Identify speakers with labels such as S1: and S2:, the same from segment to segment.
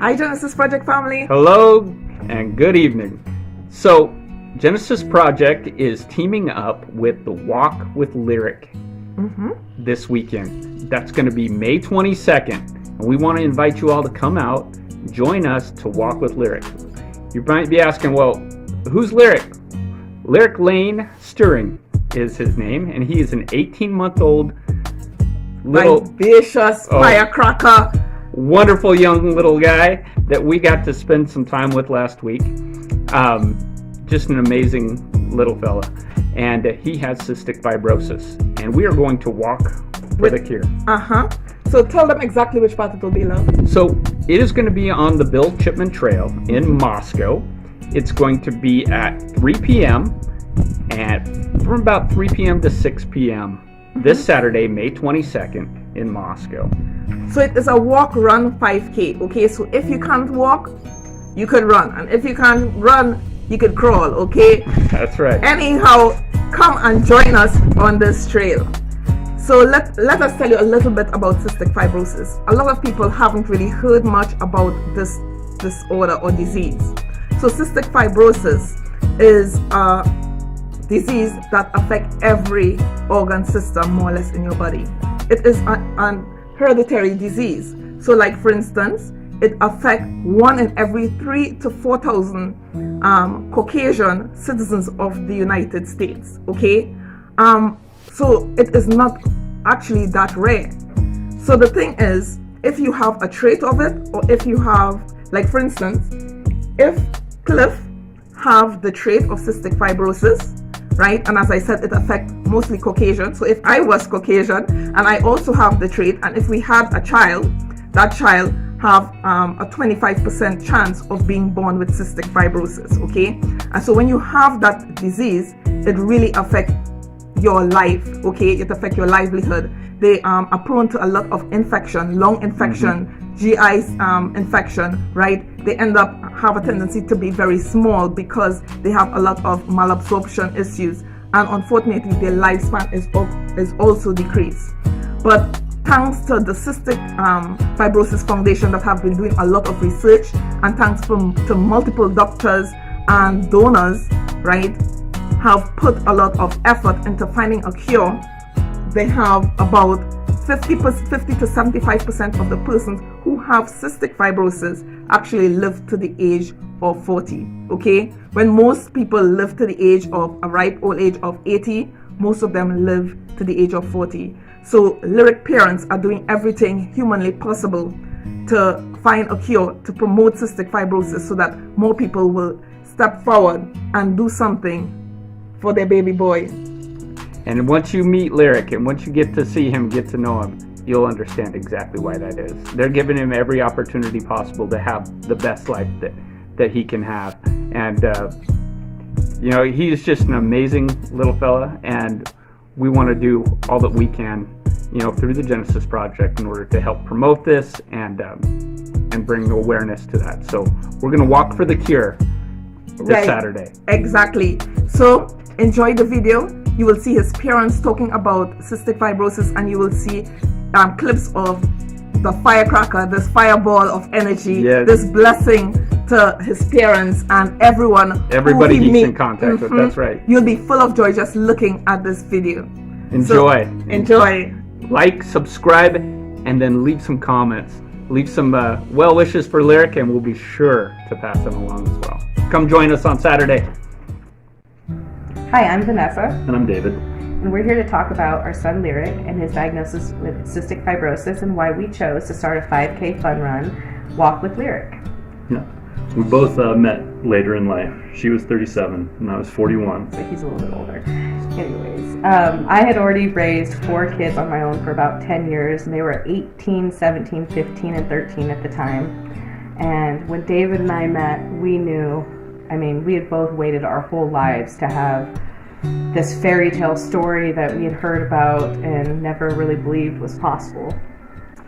S1: Hi, Genesis Project family.
S2: Hello and good evening. So, Genesis Project is teaming up with the Walk with Lyric this weekend. That's going to be May 22nd. And we want to invite you all to come out, join us to Walk with Lyric. You might be asking, well, who's Lyric? Lyric Lane Stirring is his name, and he is an 18-month-old little
S1: vivacious firecracker,
S2: wonderful young little guy that we got to spend some time with last week. Just an amazing little fella, and he has cystic fibrosis, and we are going to walk for the cure.
S1: So tell them exactly which part it will be, love.
S2: So it is going to be on the Bill Chipman Trail in Moscow. It's going to be at 3 p.m. and from about 3 p.m. to 6 p.m. This Saturday, May 22nd in Moscow.
S1: So it is a walk, run, 5K. Okay, so if you can't walk, you could run, and if you can't run, you could crawl. Okay,
S2: that's right.
S1: Anyhow, come and join us on this trail. So let us tell you a little bit about cystic fibrosis. A lot of people haven't really heard much about this disorder or disease. So cystic fibrosis is a disease that affects every organ system more or less in your body. It is an hereditary disease. So like for instance, it affects 1 in every 3,000 to 4,000 Caucasian citizens of the United States. Okay, so it is not actually that rare. So the thing is, if you have a trait of it, or if you have, like for instance, if Cliff have the trait of cystic fibrosis, right? And as I said, it affects mostly Caucasian. So if I was Caucasian and I also have the trait, and if we had a child, that child have a 25% chance of being born with cystic fibrosis. Okay, and so when you have that disease, it really affects your life. Okay, it affects your livelihood. They are prone to a lot of infection, lung infection, GI infection, right? They end up have a tendency to be very small because they have a lot of malabsorption issues, and unfortunately their lifespan is also decreased. But thanks to the Cystic Fibrosis Foundation that have been doing a lot of research, and thanks to multiple doctors and donors, right, have put a lot of effort into finding a cure. They have about 50 to 75% of the persons who have cystic fibrosis actually live to the age of 40. Okay, when most people live to the age of a ripe old age of 80, most of them live to the age of 40. So Lyric parents are doing everything humanly possible to find a cure to promote cystic fibrosis so that more people will step forward and do something for their baby boy.
S2: And once you meet Lyric and once you get to see him, get to know him, you'll understand exactly why that is. They're giving him every opportunity possible to have the best life that he can have. And he's just an amazing little fella, and we want to do all that we can, through the Genesis Project in order to help promote this and bring awareness to that. So we're going to walk for the cure this Saturday.
S1: Exactly. So enjoy the video. You will see his parents talking about cystic fibrosis, and you will see clips of the firecracker, this fireball of energy, this blessing to his parents and everybody
S2: he's in contact with. That's right.
S1: You'll be full of joy just looking at this video.
S2: Enjoy.
S1: Enjoy.
S2: Like, subscribe, and then leave some comments. Leave some well wishes for Lyric, and we'll be sure to pass them along as well. Come join us on Saturday.
S3: Hi, I'm Vanessa.
S2: And I'm David.
S3: And we're here to talk about our son Lyric and his diagnosis with cystic fibrosis and why we chose to start a 5K fun run, Walk with Lyric.
S4: Yeah. We both met later in life. She was 37 and I was 41.
S3: So he's a little bit older. Anyways, I had already raised 4 kids on my own for about 10 years, and they were 18, 17, 15, and 13 at the time. And when David and I met, we knew, we had both waited our whole lives to have this fairy tale story that we had heard about and never really believed was possible.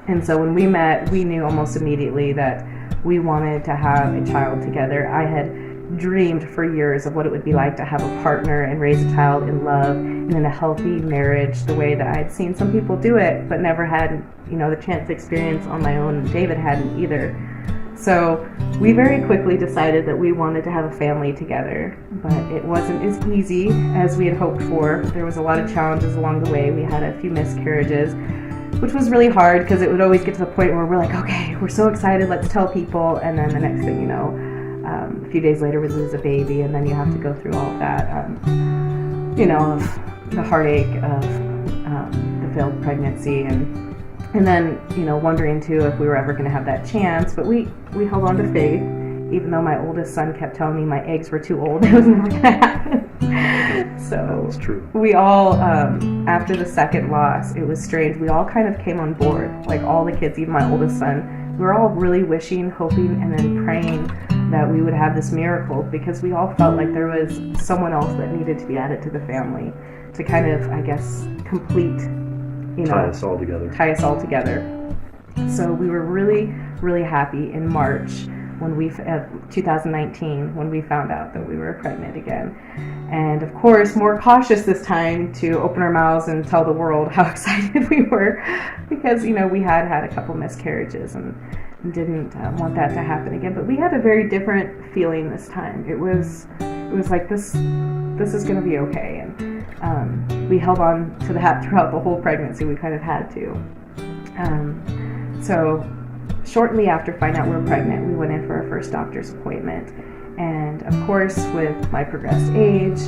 S3: And so when we met, we knew almost immediately that we wanted to have a child together. I had dreamed for years of what it would be like to have a partner and raise a child in love and in a healthy marriage, the way that I had seen some people do it, but never had, the chance to experience on my own. David hadn't either. So we very quickly decided that we wanted to have a family together, but it wasn't as easy as we had hoped for. There was a lot of challenges along the way. We had a few miscarriages, which was really hard because it would always get to the point where we're like, okay, we're so excited, let's tell people, and then the next thing you know, a few days later we lose a baby, and then you have to go through all of that, of the heartache of the failed pregnancy, and then, wondering too if we were ever going to have that chance. But we held on to faith, even though my oldest son kept telling me my eggs were too old. It was never going to happen. So
S4: that was true.
S3: We all, after the second loss, it was strange. We all kind of came on board, like all the kids, even my oldest son. We were all really wishing, hoping, and then praying that we would have this miracle, because we all felt like there was someone else that needed to be added to the family to kind of, I guess, complete,
S4: tie us all together.
S3: So we were really, really happy in March when 2019, when we found out that we were pregnant again. And of course, more cautious this time to open our mouths and tell the world how excited we were, because, we had a couple miscarriages and didn't want that to happen again. But we had a very different feeling this time. It was like, this is going to be okay. And we held on to that throughout the whole pregnancy. We kind of had to. So shortly after finding out we were pregnant, we went in for our first doctor's appointment. And of course, with my progressed age,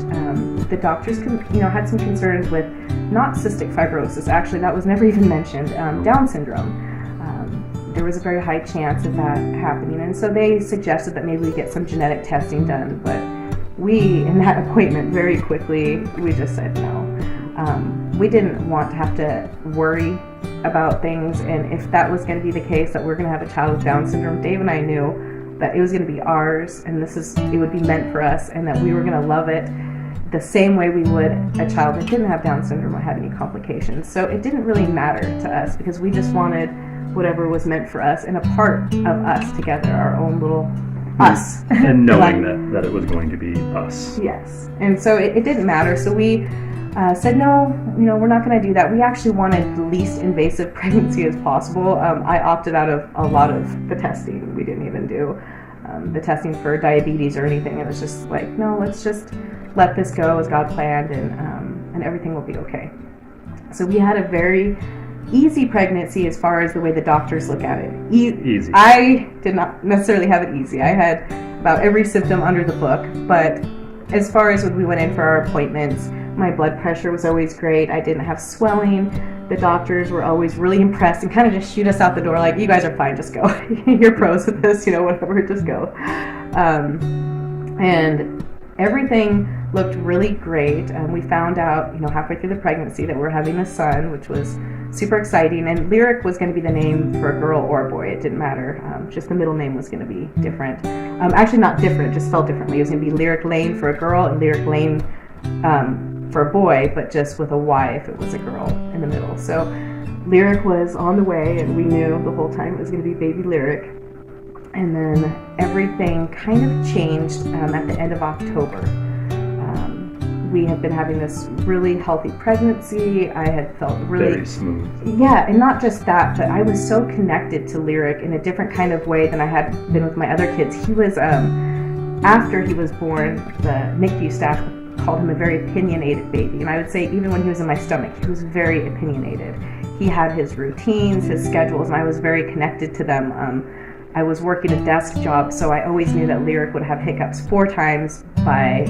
S3: the doctors had some concerns with not cystic fibrosis. Actually, that was never even mentioned. Down syndrome. There was a very high chance of that happening. And so they suggested that maybe we get some genetic testing done. But we, in that appointment, very quickly, we just said no. We didn't want to have to worry about things. And if that was going to be the case, that we're going to have a child with Down syndrome, Dave and I knew that it was going to be ours, and it would be meant for us, and that we were going to love it the same way we would a child that didn't have Down syndrome or had any complications. So it didn't really matter to us, because we just wanted whatever was meant for us and a part of us together, our own little us.
S4: And knowing that it was going to be us.
S3: Yes. And so it didn't matter. So we said, no, we're not going to do that. We actually wanted the least invasive pregnancy as possible. I opted out of a lot of the testing. We didn't even do the testing for diabetes or anything. It was just like, no, let's just let this go as God planned, and everything will be okay. So we had a very easy pregnancy as far as the way the doctors look at it.
S4: Easy.
S3: I did not necessarily have it easy. I had about every symptom under the book, but as far as when we went in for our appointments, my blood pressure was always great. I didn't have swelling. The doctors were always really impressed and kind of just shoot us out the door like, you guys are fine, just go. You're pros with this, whatever, just go. And everything looked really great. We found out, halfway through the pregnancy that we're having a son, which was super exciting. And Lyric was going to be the name for a girl or a boy. It didn't matter. Just the middle name was going to be different. Actually, not different, just spelled differently. It was going to be Lyric Lane for a girl and Lyric Lane for a boy, but just with a Y if it was a girl in the middle. So Lyric was on the way, and we knew the whole time it was going to be baby Lyric. And then everything kind of changed at the end of October. We had been having this really healthy pregnancy. I had felt really
S4: very smooth.
S3: Yeah, and not just that, but I was so connected to Lyric in a different kind of way than I had been with my other kids. He was, after he was born, the NICU staff called him a very opinionated baby. And I would say even when he was in my stomach, he was very opinionated. He had his routines, his schedules, and I was very connected to them. I was working a desk job, so I always knew that Lyric would have hiccups 4 times by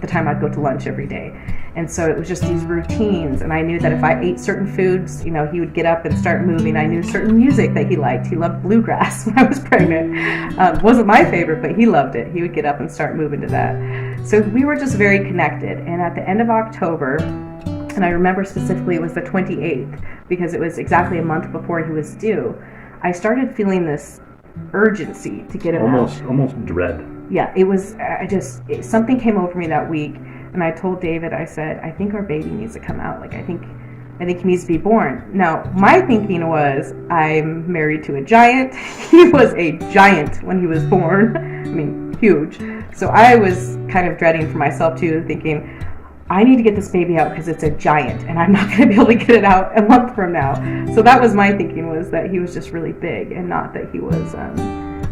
S3: the time I'd go to lunch every day. And so it was just these routines, and I knew that if I ate certain foods, he would get up and start moving. I knew certain music that he liked. He loved bluegrass when I was pregnant. Wasn't my favorite, but he loved it. He would get up and start moving to that. So we were just very connected. And at the end of October, and I remember specifically it was the 28th, because it was exactly a month before he was due, I started feeling this urgency to get him out.
S4: Almost dread.
S3: Yeah, it was, something came over me that week, and I told David, I said, I think our baby needs to come out. Like, I think he needs to be born. Now, my thinking was, I'm married to a giant. He was a giant when he was born. I mean, huge. So I was kind of dreading for myself, too, thinking, I need to get this baby out because it's a giant, and I'm not going to be able to get it out a month from now. So that was my thinking, was that he was just really big, and not that he was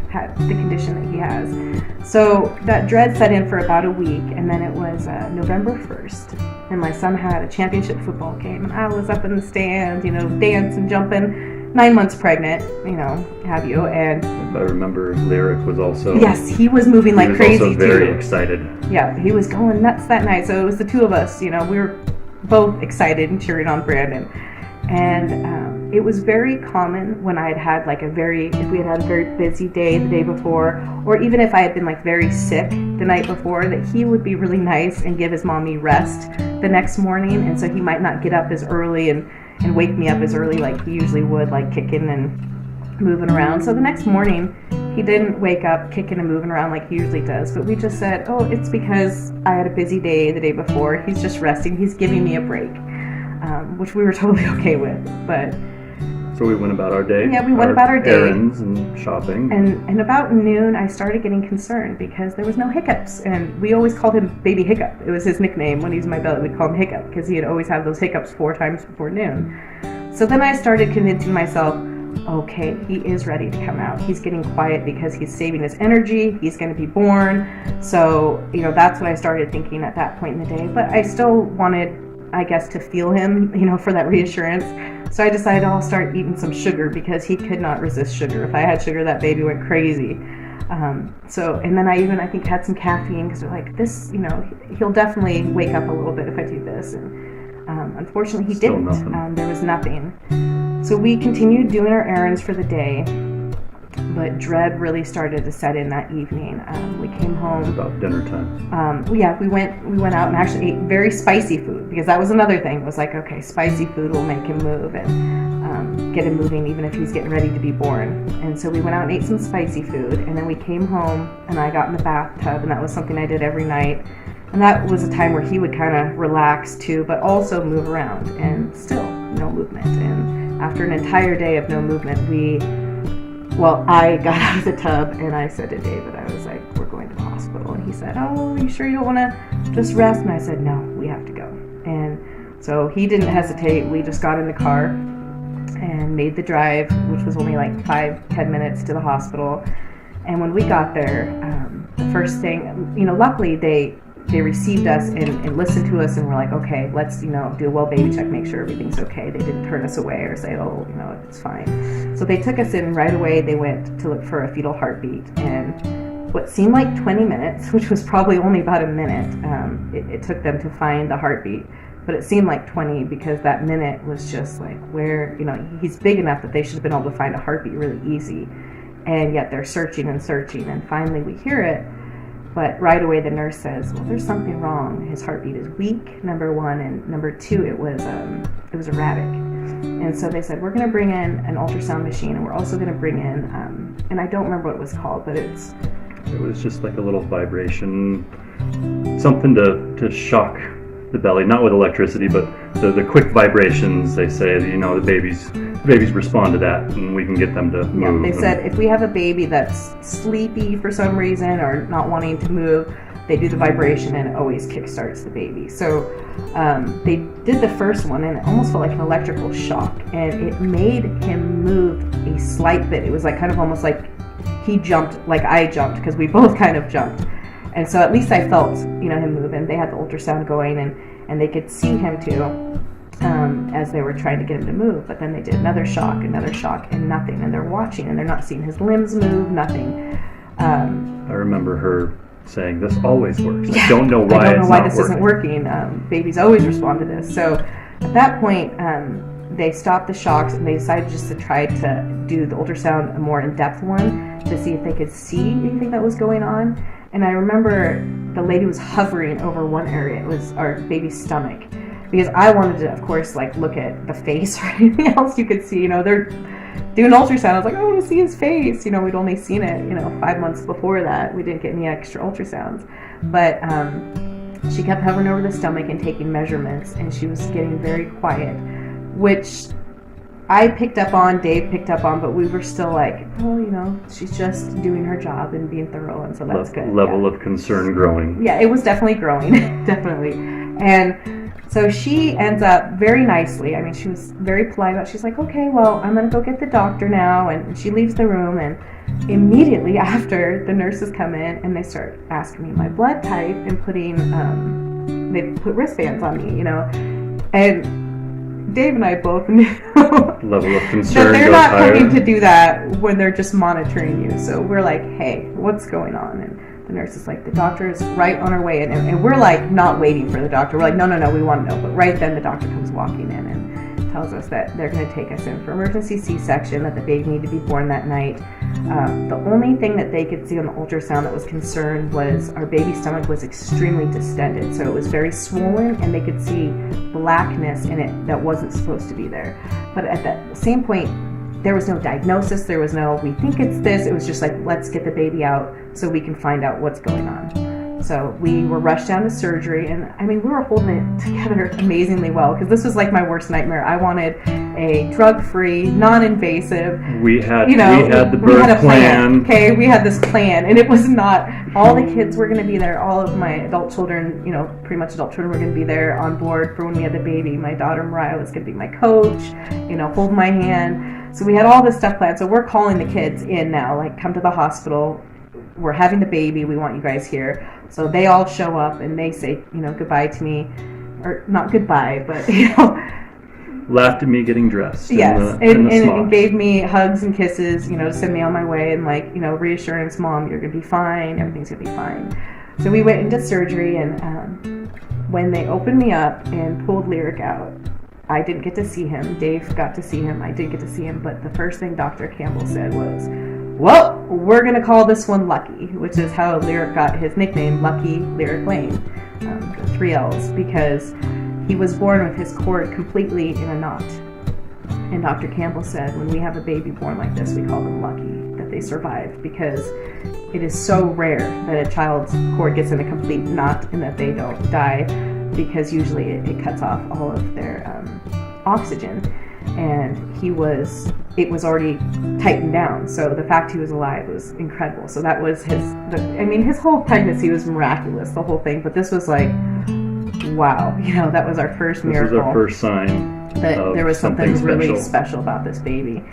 S3: had the condition that he has. So that dread set in for about a week, and then it was November 1st, and my son had a championship football game, and I was up in the stands, dancing, jumping, 9 months pregnant, have you, and
S4: I remember Lyric was also...
S3: Yes, he was moving like crazy,
S4: He was also very
S3: too.
S4: excited.
S3: Yeah, he was going nuts that night, so it was the two of us, we were both excited and cheering on Brandon. And it was very common when I had like if we had had a very busy day the day before, or even if I had been like very sick the night before, that he would be really nice and give his mommy rest the next morning. And so he might not get up as early and wake me up as early like he usually would, like kicking and moving around. So the next morning, he didn't wake up kicking and moving around like he usually does, but we just said, oh, it's because I had a busy day the day before. He's just resting. He's giving me a break, which we were totally okay with. But
S4: so we went about our day.
S3: Yeah, we went about our day.
S4: Errands and shopping.
S3: And about noon, I started getting concerned because there was no hiccups. And we always called him Baby Hiccup. It was his nickname when he was in my belly. We'd call him Hiccup because he had always had those hiccups 4 times before noon. So then I started convincing myself, okay, he is ready to come out. He's getting quiet because he's saving his energy. He's going to be born. So, that's what I started thinking at that point in the day. But I still wanted, I guess, to feel him, for that reassurance. So I decided I'll start eating some sugar because he could not resist sugar. If I had sugar, that baby went crazy. And then I think had some caffeine because they're like, this, he'll definitely wake up a little bit if I do this. And unfortunately, he
S4: Still
S3: didn't.
S4: nothing.
S3: There was nothing. So we continued doing our errands for the day, but dread really started to set in that evening. We came home.
S4: It was about dinner time.
S3: We went out and actually ate very spicy food because that was another thing. It was like, okay, spicy food will make him move and get him moving even if he's getting ready to be born. And so we went out and ate some spicy food, and then we came home and I got in the bathtub, and that was something I did every night. And that was a time where he would kind of relax too, but also move around, and still no movement. And after an entire day of no movement, I got out of the tub and I said to David, I was like, we're going to the hospital. And he said, oh, are you sure you don't want to just rest? And I said, no, we have to go. And so he didn't hesitate. We just got in the car and made the drive, which was only like 5-10 minutes to the hospital. And when we got there, the first thing, luckily they received us and listened to us and were like, okay, let's, do a well baby check, make sure everything's okay. They didn't turn us away or say, oh, it's fine. So they took us in right away. They went to look for a fetal heartbeat, and what seemed like 20 minutes, which was probably only about a minute, it took them to find the heartbeat, but it seemed like 20 because that minute was just like where, he's big enough that they should have been able to find a heartbeat really easy, and yet they're searching and searching, and finally we hear it. But right away the nurse says, well, there's something wrong. His heartbeat is weak, number 1, and number 2, it was erratic. And so they said, we're going to bring in an ultrasound machine, and we're also going to bring in, and I don't remember what it was called, but it
S4: was just like a little vibration, something to shock the belly, not with electricity, but the quick vibrations. They say, the babies respond to that, and we can get them to move.
S3: Yeah, they said if we have a baby that's sleepy for some reason or not wanting to move, they do the vibration and it always kickstarts the baby. So they did the first one and it almost felt like an electrical shock, and it made him move a slight bit. It was like kind of almost like he jumped like I jumped, because we both kind of jumped. And so at least I felt, him moving. They had the ultrasound going and they could see him too. As they were trying to get him to move, but then they did another shock, and nothing, and they're watching and they're not seeing his limbs move, nothing.
S4: I remember her saying, this always works.
S3: Yeah,
S4: I don't know why
S3: this isn't working. Babies always respond to this. So at that point, they stopped the shocks and they decided just to try to do the ultrasound, a more in-depth one, to see if they could see anything that was going on. And I remember the lady was hovering over one area. It was our baby's stomach. Because I wanted to, of course, look at the face or anything else you could see. They're doing ultrasound. I was like, I want to see his face. We'd only seen it, 5 months before that. We didn't get any extra ultrasounds. But she kept hovering over the stomach and taking measurements, and she was getting very quiet, which I picked up on, Dave picked up on, but we were still like, oh, she's just doing her job and being thorough, and so that's good.
S4: Level of concern growing.
S3: Yeah, it was definitely growing, definitely. And So she ends up very nicely. I mean, she was very polite about it. She's like, okay, well, I'm going to go get the doctor now. And she leaves the room, and immediately after, the nurses come in and they start asking me my blood type and they put wristbands on me, and Dave and I both knew
S4: Level of concern
S3: that they're
S4: goes
S3: not
S4: higher.
S3: coming to do that when they're just monitoring you. So we're like, hey, what's going on? And the nurse is like, the doctor is right on her way in. And we're like not waiting for the doctor. We're like, no, we want to know. But right then the doctor comes walking in and tells us that they're going to take us in for emergency C-section, that the baby needed to be born that night. The only thing that they could see on the ultrasound that was concerned was our baby's stomach was extremely distended. So it was very swollen, and they could see blackness in it that wasn't supposed to be there. But at that same point, there was no diagnosis. There was no, we think it's this. It was just like, let's get the baby out so we can find out what's going on. So we were rushed down to surgery, and I mean, we were holding it together amazingly well, because this was like my worst nightmare. I wanted a drug-free, non-invasive.
S4: We had the
S3: we had a
S4: birth plan.
S3: Okay, we had this plan, and it was not. All the kids were going to be there. All of my adult children, pretty much adult children, were going to be there on board for when we had the baby. My daughter Mariah was going to be my coach, hold my hand. So we had all this stuff planned. So we're calling the kids in now, like, come to the hospital. We're having the baby. We want you guys here. So they all show up and they say, goodbye to me, or not goodbye, but
S4: laughed at me getting dressed.
S3: Yes,
S4: in the smock.
S3: and gave me hugs and kisses, to send me on my way, and reassurance, Mom, you're gonna be fine. Everything's gonna be fine. So we went into surgery, and when they opened me up and pulled Lyric out, I didn't get to see him. Dave got to see him. I didn't get to see him, but the first thing Dr. Campbell said was, well, we're going to call this one Lucky, which is how Lyric got his nickname, Lucky Lyric Lane, the 3 L's, because he was born with his cord completely in a knot. And Dr. Campbell said, when we have a baby born like this, we call them lucky that they survive, because it is so rare that a child's cord gets in a complete knot and that they don't die, because usually it cuts off all of their oxygen. And it was already tightened down. So the fact he was alive was incredible. So that was his whole pregnancy was miraculous, the whole thing. But this was like, wow, that was our first miracle.
S4: This was our first sign
S3: that there was something really special about this baby.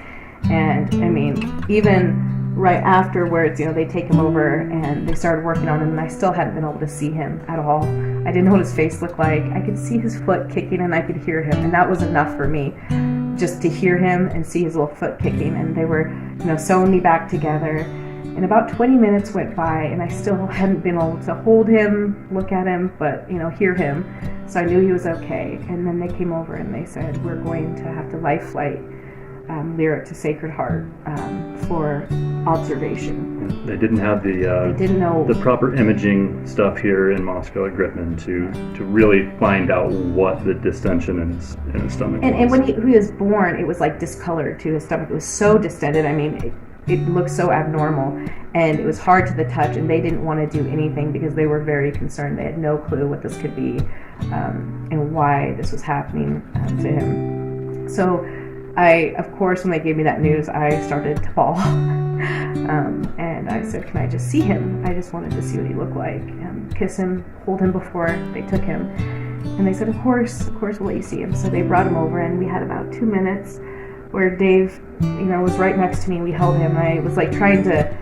S3: And I mean, even right afterwards, they take him over and they started working on him, and I still hadn't been able to see him at all. I didn't know what his face looked like. I could see his foot kicking and I could hear him, and that was enough for me, just to hear him and see his little foot kicking. And they were, sewing me back together. And about 20 minutes went by, and I still hadn't been able to hold him, look at him, but, hear him. So I knew he was okay. And then they came over and they said, we're going to have to life flight Lyric to Sacred Heart for observation.
S4: They didn't have the proper imaging stuff here in Moscow at Gritman to really find out what the distension in his stomach was.
S3: And when he was born, it was like discolored too. His stomach was so distended. I mean, it looked so abnormal, and it was hard to the touch, and they didn't want to do anything because they were very concerned. They had no clue what this could be and why this was happening to him. So of course, when they gave me that news, I started to bawl. And I said, can I just see him? I just wanted to see what he looked like, kiss him, hold him before they took him. And they said, of course we'll let you see him. So they brought him over, and we had about 2 minutes where Dave, was right next to me. We held him. I was like trying to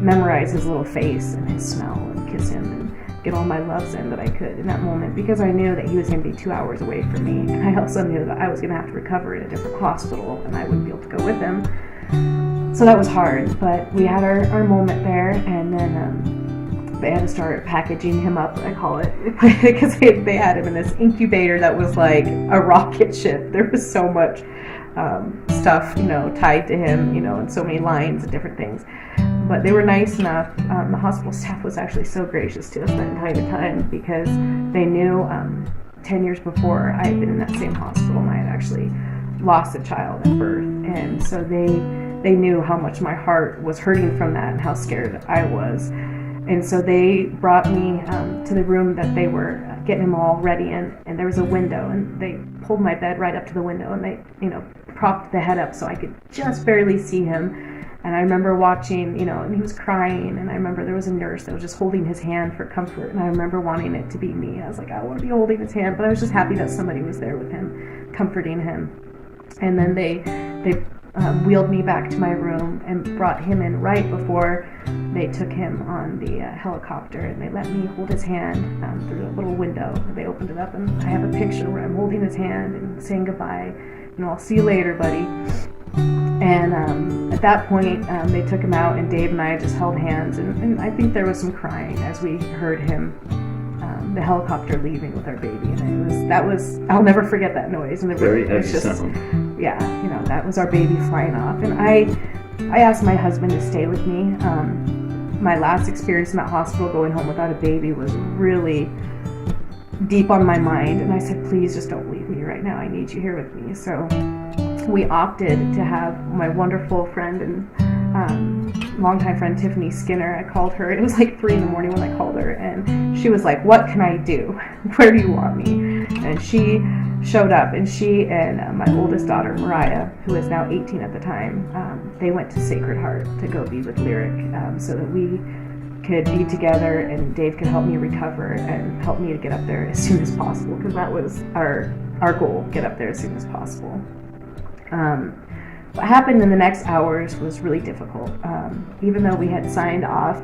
S3: memorize his little face and his smell and kiss him and get all my loves in that I could in that moment, because I knew that he was going to be 2 hours away from me. And I also knew that I was going to have to recover in a different hospital, and I wouldn't be able to go with him. So that was hard, but we had our moment there, and then they had to start packaging him up, I call it, because they had him in this incubator that was like a rocket ship. There was so much stuff, tied to him, and so many lines and different things. But they were nice enough. The hospital staff was actually so gracious to us that entire time, because they knew 10 years before I had been in that same hospital, and I had actually lost a child at birth. And so they knew how much my heart was hurting from that and how scared I was. And so they brought me to the room that they were getting him all ready in, and there was a window, and they pulled my bed right up to the window, and they, propped the head up so I could just barely see him. And I remember watching, and he was crying, and I remember there was a nurse that was just holding his hand for comfort, and I remember wanting it to be me. I was like, I want to be holding his hand, but I was just happy that somebody was there with him, comforting him. And then they wheeled me back to my room and brought him in right before they took him on the helicopter, and they let me hold his hand through a little window. They opened it up, and I have a picture where I'm holding his hand and saying goodbye. I'll see you later, buddy. And at that point, they took him out, and Dave and I just held hands, and I think there was some crying as we heard him, the helicopter leaving with our baby, and I'll never forget that noise. And
S4: very heavy sound.
S3: Yeah, that was our baby flying off. And I asked my husband to stay with me. My last experience in that hospital, going home without a baby, was really deep on my mind, and I said, please just don't leave me right now. I need you here with me. So we opted to have my wonderful friend and longtime friend Tiffany Skinner. I called her. It was like 3 a.m. when I called her, and she was like, what can I do? Where do you want me? And she showed up, and she and my oldest daughter, Mariah, who is now 18 at the time, they went to Sacred Heart to go be with Lyric, so that we could be together, and Dave could help me recover and help me to get up there as soon as possible, because that was our goal, get up there as soon as possible. What happened in the next hours was really difficult. Even though we had signed off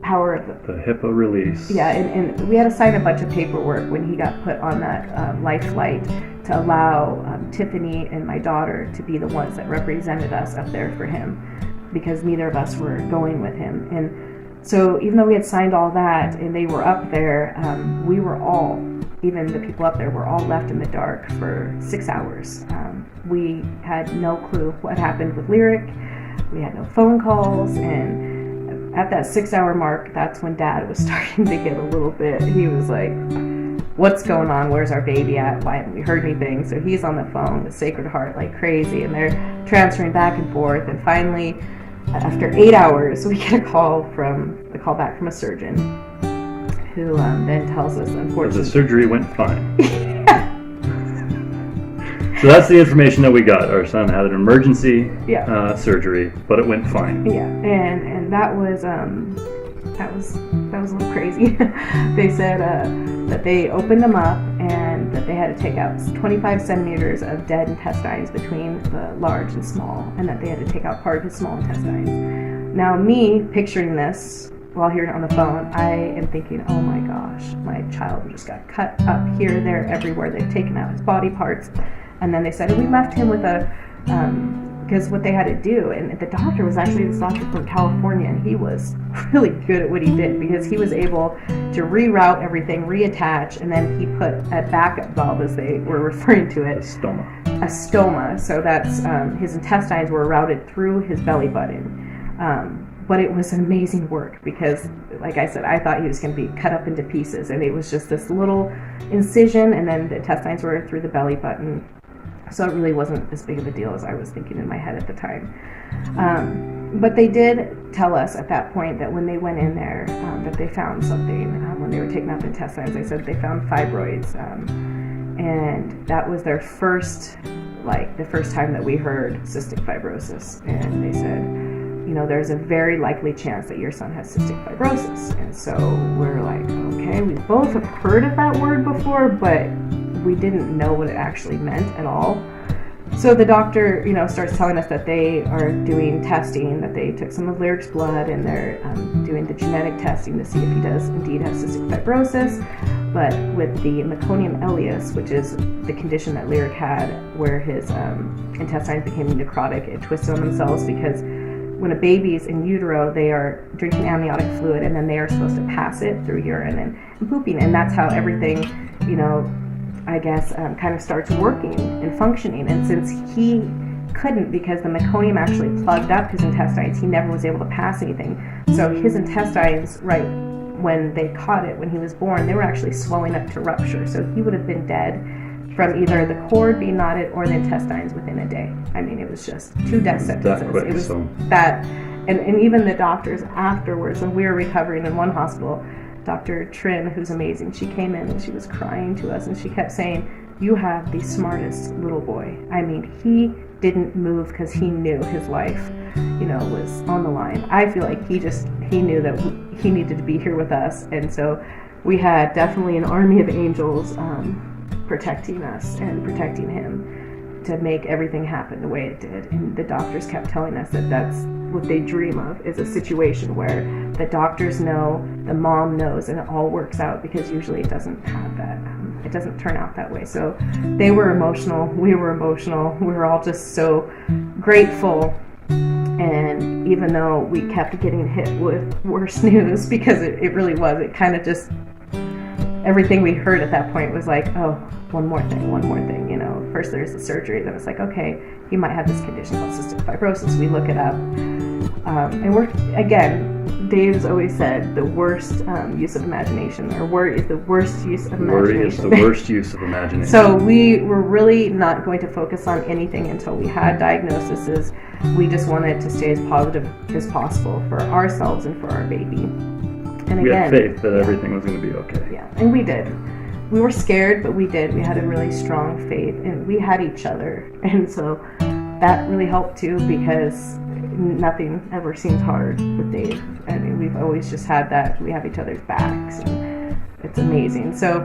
S3: power of
S4: the HIPAA release.
S3: Yeah, and we had to sign a bunch of paperwork when he got put on that life flight to allow Tiffany and my daughter to be the ones that represented us up there for him, because neither of us were going with him. And so even though we had signed all that and they were up there, we were all, even the people up there, were all left in the dark for 6 hours. We had no clue what happened with Lyric. We had no phone calls, and at that 6-hour mark, that's when Dad was starting to get a little bit, he was like, what's going on? Where's our baby at? Why haven't we heard anything? So he's on the phone with Sacred Heart like crazy, and they're transferring back and forth, and finally, after 8 hours, we get a call back from a surgeon, who then tells us, unfortunately,
S4: the surgery went fine. So that's the information that we got. Our son had an emergency surgery, but it went fine.
S3: Yeah, and that was a little crazy. They said that they opened him up and that they had to take out 25 centimeters of dead intestines between the large and small, and that they had to take out part of his small intestines. Now, me picturing this while hearing it on the phone, I am thinking, oh my gosh, my child just got cut up here, there, everywhere. They've taken out his body parts. And then they said, we left him with because what they had to do, and the doctor was actually this doctor from California, and he was really good at what he did, because he was able to reroute everything, reattach, and then he put a backup valve, as they were referring to it. A stoma. So that's his intestines were routed through his belly button. But it was amazing work, because, like I said, I thought he was going to be cut up into pieces, and it was just this little incision, and then the intestines were through the belly button. So it really wasn't as big of a deal as I was thinking in my head at the time. But they did tell us at that point that when they went in there, that they found something. When they were taking out the intestines, they said they found fibroids. And that was their first time that we heard cystic fibrosis. And they said, there's a very likely chance that your son has cystic fibrosis. And so we're like, okay, we both have heard of that word before, but we didn't know what it actually meant at all. So the doctor, starts telling us that they are doing testing, that they took some of Lyric's blood, and they're doing the genetic testing to see if he does indeed have cystic fibrosis. But with the meconium ileus, which is the condition that Lyric had, where his intestines became necrotic and twisted on themselves, because when a baby's in utero, they are drinking amniotic fluid, and then they are supposed to pass it through urine and pooping, and that's how everything, I guess, kind of starts working and functioning. And since he couldn't, because the meconium actually plugged up his intestines, he never was able to pass anything. So his intestines, right when they caught it, when he was born, they were actually swelling up to rupture. So he would have been dead from either the cord being knotted or the intestines within a day. I mean, it was just 2 death sentences.
S4: That quick,
S3: it was
S4: so.
S3: that, and even the doctors afterwards, when we were recovering in one hospital, Dr. Trin, who's amazing, she came in and she was crying to us, and she kept saying, you have the smartest little boy. I mean, he didn't move because he knew his life, was on the line. I feel like he knew that he needed to be here with us, and so we had definitely an army of angels protecting us and protecting him to make everything happen the way it did. And the doctors kept telling us that that's what they dream of, is a situation where the doctors know, the mom knows, and it all works out, because usually it doesn't have that. It doesn't turn out that way. So they were emotional. We were emotional. We were all just so grateful. And even though we kept getting hit with worse news, because it really was, it kind of just, everything we heard at that point was like, oh, one more thing. First there's the surgery, then it's like, okay, you might have this condition called cystic fibrosis. We look it up. And we're, again, Dave's always said the worst use of imagination, or worry is the worst use of imagination.
S4: Worry is the worst use of imagination.
S3: So we were really not going to focus on anything until we had diagnoses. We just wanted to stay as positive as possible for ourselves and for our baby. And
S4: we
S3: again,
S4: had faith that everything was going to be okay.
S3: Yeah, and we did. We were scared, but we did. We had a really strong faith, and we had each other. And so that really helped too, because nothing ever seems hard with Dave. I mean, we've always just had that. We have each other's backs, and it's amazing. So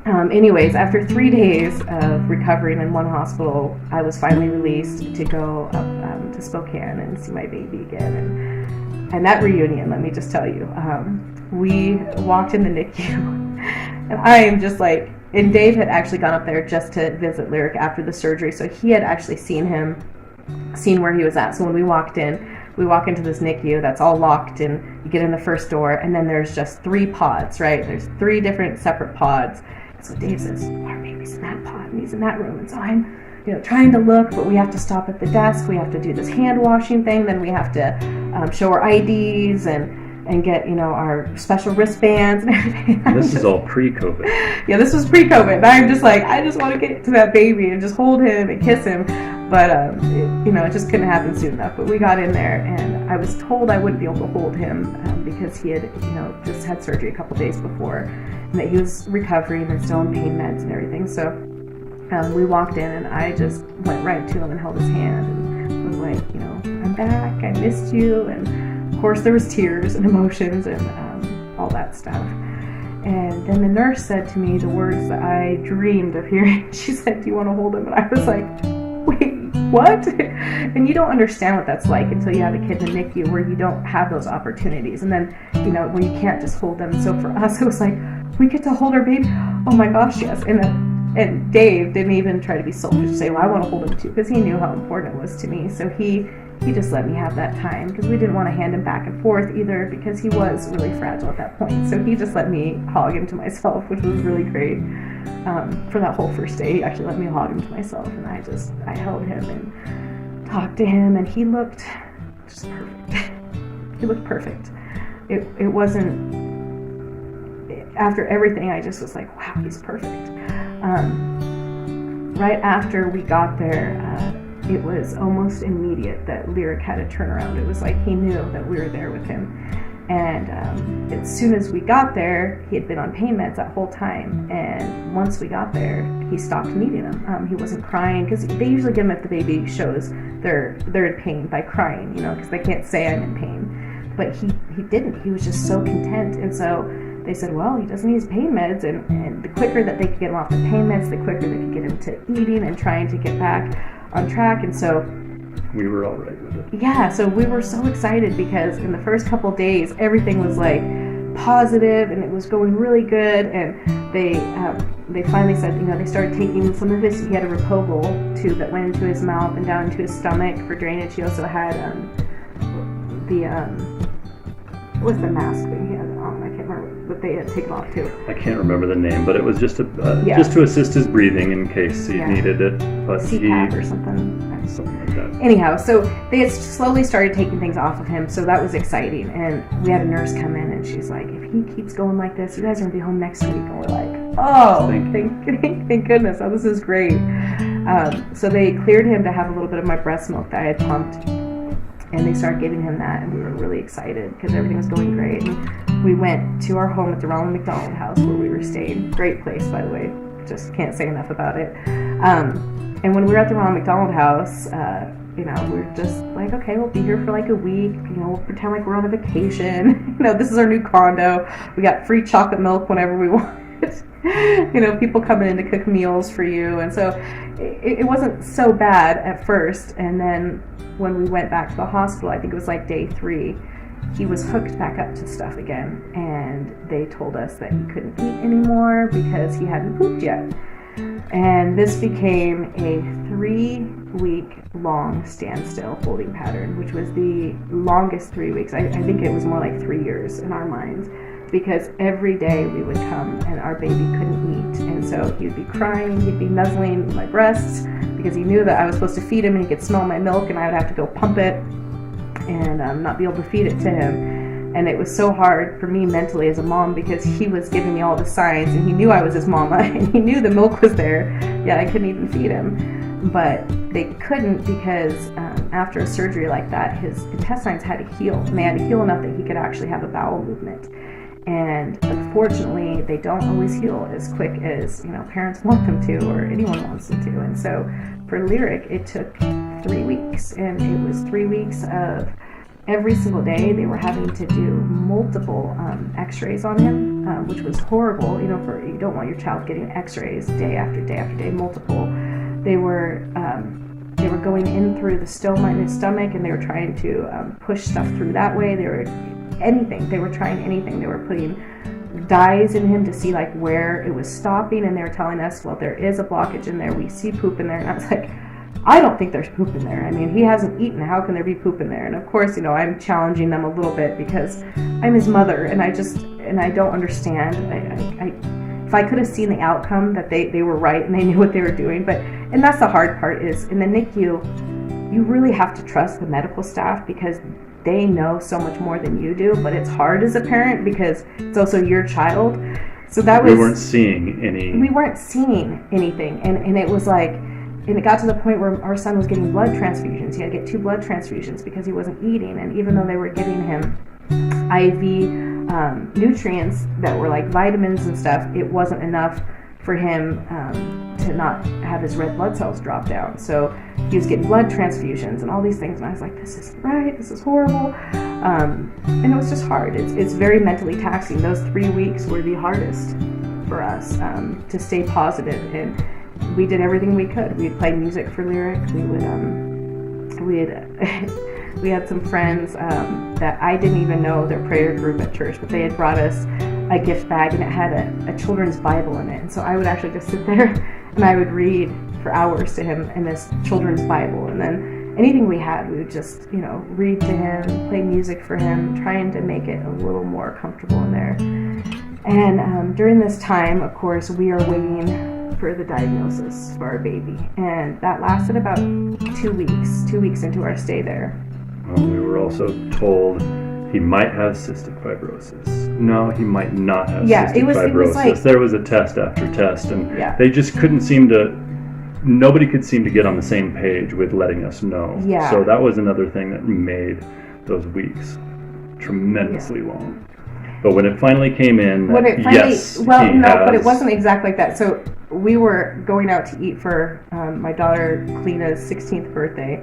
S3: anyways, after 3 days of recovering in one hospital, I was finally released to go up to Spokane and see my baby again. And that reunion, let me just tell you, we walked in the NICU, and I am just like, and Dave had actually gone up there just to visit Lyric after the surgery, so he had actually seen where he was at. So when we walk into this NICU that's all locked, and you get in the first door, and then there's just 3 pods, right? There's 3 different separate pods. So Dave says, our baby's in that pod, and he's in that room. And so I'm, trying to look, but we have to stop at the desk. We have to do this hand washing thing. Then we have to show our IDs and get, our special wristbands and everything.
S4: This is all pre-COVID.
S3: Yeah, this was pre-COVID. And I'm just like, I just want to get to that baby and just hold him and kiss him. But, it just couldn't happen soon enough. But we got in there, and I was told I wouldn't be able to hold him because he had, just had surgery a couple days before, and that he was recovering and still on pain meds and everything. So we walked in, and I just went right to him and held his hand and was like, I'm back. I missed you. And, of course, there was tears and emotions and all that stuff. And then the nurse said to me the words that I dreamed of hearing. She said, do you want to hold him? And I was like, wait, what? And you don't understand what that's like until you have a kid in the NICU, where you don't have those opportunities. And then, when you can't just hold them. So for us, it was like, we get to hold our baby. Oh my gosh, yes. And Dave didn't even try to be selfish to say, well, I want to hold him too, because he knew how important it was to me. So he just let me have that time, because we didn't want to hand him back and forth either, because he was really fragile at that point. So he just let me hog him to myself, which was really great. For that whole first day, he actually let me hog him to myself, and I held him and talked to him, and he looked just perfect. He looked perfect. It wasn't, after everything, I just was like, wow, he's perfect. Right after we got there, it was almost immediate that Lyric had a turnaround. It was like he knew that we were there with him. And as soon as we got there, he had been on pain meds that whole time. And once we got there, he stopped needing them. He wasn't crying, because they usually give them if the baby shows they're in pain by crying, because they can't say I'm in pain. But he didn't. He was just so content. And so they said, well, he doesn't need his pain meds, and the quicker that they could get him off the pain meds, the quicker they could get him to eating and trying to get back on track. And so
S4: we were all right with it.
S3: Yeah, so we were so excited, because in the first couple days, everything was like positive, and it was going really good. And they finally said, they started taking some of his, he had a Repogal tube that went into his mouth and down into his stomach for drainage. He also had what was the mask thing he had on? I can't remember, but they had taken off too.
S4: I can't remember the name, but it was just just to assist his breathing in case he needed it. But
S3: CPAP or something.
S4: Something like that.
S3: Anyhow, so they had slowly started taking things off of him, so that was exciting. And we had a nurse come in, and she's like, if he keeps going like this, you guys are going to be home next week. And we're like, oh, thank goodness. Oh, this is great. So they cleared him to have a little bit of my breast milk that I had pumped. And they started giving him that, and we were really excited because everything was going great. And we went to our home at the Ronald McDonald House where we were staying. Great place, by the way. just can't say enough about it. And when we were at the Ronald McDonald House, we were just like, okay, we'll be here for like a week. We'll pretend like we're on a vacation. This is our new condo. We got free chocolate milk whenever we want. People coming in to cook meals for you. And so it wasn't so bad at first. And then when we went back to the hospital, I think it was like day 3, he was hooked back up to stuff again. And they told us that he couldn't eat anymore because he hadn't pooped yet. And this became a 3-week long standstill holding pattern, which was the longest 3 weeks. I think it was more like 3 years in our minds, because every day we would come and our baby couldn't eat. And so he would be crying, he'd be nuzzling my breasts because he knew that I was supposed to feed him and he could smell my milk and I would have to go pump it and not be able to feed it to him. And it was so hard for me mentally as a mom because he was giving me all the signs and he knew I was his mama and he knew the milk was there, yet I couldn't even feed him. But they couldn't because after a surgery like that, his intestines had to heal, and they had to heal enough that he could actually have a bowel movement. And unfortunately, they don't always heal as quick as parents want them to, or anyone wants them to. And so for Lyric, it took 3 weeks, and it was 3 weeks of every single day they were having to do multiple x-rays on him, which was horrible. You don't want your child getting x-rays day after day after day, multiple. They were going in through the stoma in his stomach, and they were trying to push stuff through that way. They were trying anything. They were putting dyes in him to see like where it was stopping, and they were telling us, well, there is a blockage in there. We see poop in there. And I was like, I don't think there's poop in there. I mean, he hasn't eaten. How can there be poop in there? And of course, I'm challenging them a little bit because I'm his mother, and I don't understand. If I could have seen the outcome that they were right and they knew what they were doing, and that's the hard part is in the NICU, you really have to trust the medical staff because they know so much more than you do, but it's hard as a parent because it's also your child. So we weren't seeing anything. And it was like, and it got to the point where our son was getting blood transfusions. He had to get 2 blood transfusions because he wasn't eating. And even though they were giving him IV nutrients that were like vitamins and stuff, it wasn't enough for him to not have his red blood cells drop down. So he was getting blood transfusions and all these things. And I was like, this isn't right. This is horrible. And it was just hard. It's very mentally taxing. Those 3 weeks were the hardest for us to stay positive. And we did everything we could. We'd play music for Lyric. We had some friends that I didn't even know their prayer group at church, but they had brought us a gift bag and it had a children's Bible in it. And so I would actually just sit there and I would read for hours to him in this children's Bible. And then anything we had, we would just, read to him, play music for him, trying to make it a little more comfortable in there. And during this time, of course, we are waiting for the diagnosis for our baby. And that lasted about 2 weeks into our stay there.
S4: We were also told he might have cystic fibrosis. No, he might not have cystic fibrosis. It was like, there was a test after test, and they just nobody could seem to get on the same page with letting us know. Yeah. So that was another thing that made those weeks tremendously long. But when it finally came in, but it wasn't exactly like that. So we were going out to eat for my daughter Kalina's 16th birthday.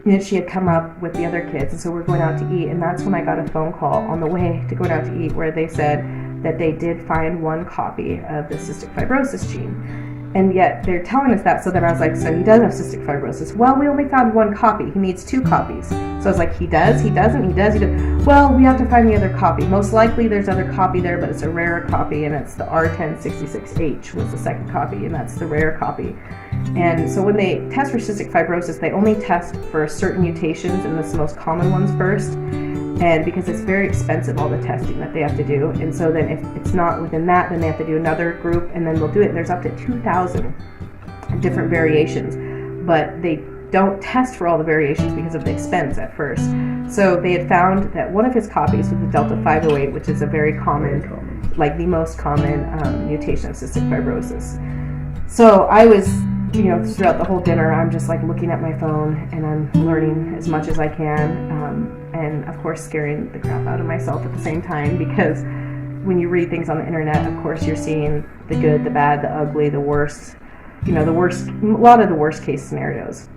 S4: And she had come up with the other kids, and so we're going out to eat, and that's when I got a phone call on the way to going out to eat where they said that they did find 1 copy of the cystic fibrosis gene. And yet they're telling us that, so then I was like, so he does have cystic fibrosis. Well, we only found 1 copy. He needs 2 copies. So I was like, he does? He doesn't? He does? He does? Well, we have to find the other copy. Most likely there's other copy there, but it's a rarer copy, and it's the R1066H was the second copy, and that's the rare copy. And so when they test for cystic fibrosis, they only test for certain mutations, and that's the most common ones first. And because it's very expensive, all the testing that they have to do. And so then if it's not within that, then they have to do another group, and then they'll do it. And there's up to 2,000 different variations. But they don't test for all the variations because of the expense at first. So they had found that one of his copies was the Delta 508, which is a very common, like the most common mutation of cystic fibrosis. So I was, throughout the whole dinner, I'm just like looking at my phone and I'm learning as much as I can. And of course scaring the crap out of myself at the same time because
S3: when you read things on the internet, of course, you're seeing the good, the bad, the ugly, the worst, a lot of the worst case scenarios.